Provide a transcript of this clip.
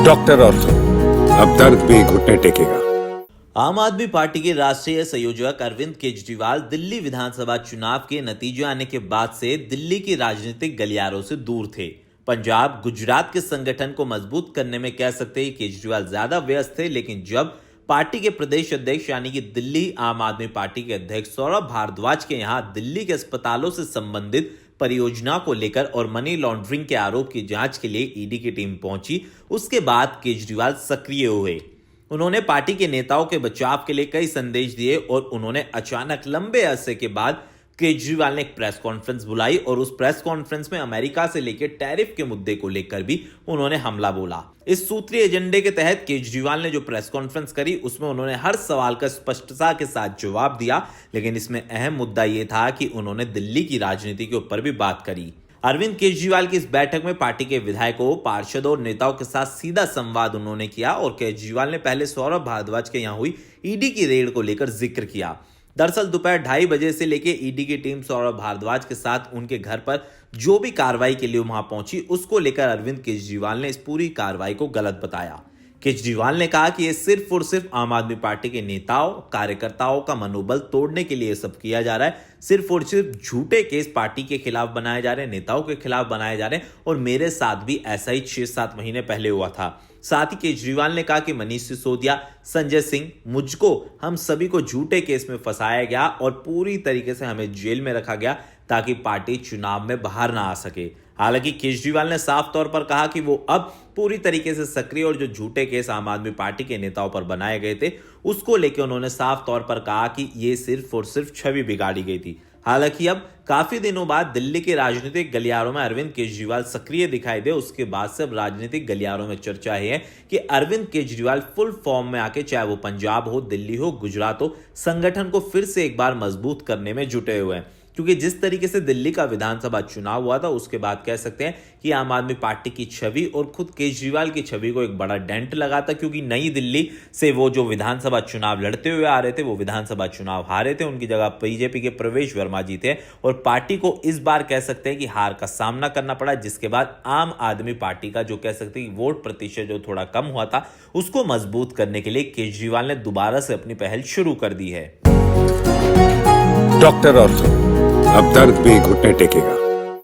Doctor ortho, अब दर्द भी घुटने टेकेगा। आम आदमी पार्टी के राष्ट्रीय संयोजक अरविंद केजरीवाल दिल्ली विधानसभा चुनाव के नतीजे आने के बाद से दिल्ली की राजनीतिक गलियारों से दूर थे। पंजाब, गुजरात के संगठन को मजबूत करने में कह सकते हैं केजरीवाल ज्यादा व्यस्त थे, लेकिन जब पार्टी के प्रदेश अध्यक्ष यानी कि दिल्ली आम आदमी पार्टी के अध्यक्ष सौरभ भारद्वाज के यहां दिल्ली के अस्पतालों से संबंधित परियोजना को लेकर और मनी लॉन्ड्रिंग के आरोप की जांच के लिए ईडी की टीम पहुंची, उसके बाद केजरीवाल सक्रिय हुए। उन्होंने पार्टी के नेताओं के बचाव के लिए कई संदेश दिए और उन्होंने अचानक लंबे अरसे के बाद केजरीवाल ने एक प्रेस कॉन्फ्रेंस बुलाई और उस प्रेस कॉन्फ्रेंस में अमेरिका से लेकर टैरिफ के मुद्दे को लेकर भी उन्होंने हमला बोला। इस सूत्रीय एजेंडे के तहत केजरीवाल ने जो प्रेस कॉन्फ्रेंस करी उसमें उन्होंने हर सवाल का स्पष्टता के साथ जवाब दिया, लेकिन इसमें अहम मुद्दा यह था कि उन्होंने दिल्ली की राजनीति के ऊपर भी बात करी। अरविंद केजरीवाल की इस बैठक में पार्टी के विधायकों, पार्षदों और नेताओं के साथ सीधा संवाद उन्होंने किया और केजरीवाल ने पहले सौरभ भारद्वाज के यहां हुई ईडी की रेड को लेकर जिक्र किया। दरअसल दोपहर 2:30 बजे से लेकर ईडी की टीम सौरभ भारद्वाज के साथ उनके घर पर जो भी कार्रवाई के लिए वहां पहुंची, उसको लेकर अरविंद केजरीवाल ने इस पूरी कार्रवाई को गलत बताया। केजरीवाल ने कहा कि यह सिर्फ और सिर्फ आम आदमी पार्टी के नेताओं, कार्यकर्ताओं का मनोबल तोड़ने के लिए सब किया जा रहा है। सिर्फ और सिर्फ झूठे केस पार्टी के खिलाफ बनाए जा रहे हैं, नेताओं के खिलाफ बनाए जा रहे हैं और मेरे साथ भी ऐसा ही 6-7 महीने पहले हुआ था। साथ ही केजरीवाल ने कहा कि मनीष सिसोदिया, संजय सिंह, मुझको, हम सभी को झूठे केस में फंसाया गया और पूरी तरीके से हमें जेल में रखा गया ताकि पार्टी चुनाव में बाहर ना आ सके। हालांकि केजरीवाल ने साफ तौर पर कहा कि वो अब पूरी तरीके से सक्रिय और जो झूठे केस आम आदमी पार्टी के नेताओं पर बनाए गए थे उसको लेकर उन्होंने साफ तौर पर कहा कि ये सिर्फ और सिर्फ छवि बिगाड़ी गई थी। हालांकि अब काफी दिनों बाद दिल्ली के राजनीतिक गलियारों में अरविंद केजरीवाल सक्रिय दिखाई दे, उसके बाद से अब राजनीतिक गलियारों में चर्चा है कि अरविंद केजरीवाल फुल फॉर्म में आके, चाहे वो पंजाब हो, दिल्ली हो, गुजरात हो, संगठन को फिर से एक बार मजबूत करने में जुटे हुए हैं। क्योंकि जिस तरीके से दिल्ली का विधानसभा चुनाव हुआ था उसके बाद कह सकते हैं कि आम आदमी पार्टी की छवि और खुद केजरीवाल की छवि को एक बड़ा डेंट लगा था, क्योंकि नई दिल्ली से वो जो विधानसभा चुनाव लड़ते हुए आ रहे थे वो विधानसभा चुनाव हारे थे, उनकी जगह बीजेपी के प्रवेश वर्मा जी थे और पार्टी को इस बार कह सकते हैं कि हार का सामना करना पड़ा, जिसके बाद आम आदमी पार्टी का जो कह सकते हैं वोट प्रतिशत जो थोड़ा कम हुआ था उसको मजबूत करने के लिए केजरीवाल ने दोबारा से अपनी पहल शुरू कर दी है। डॉक्टर ऑर्थो, अब दर्द भी घुटने टेकेगा।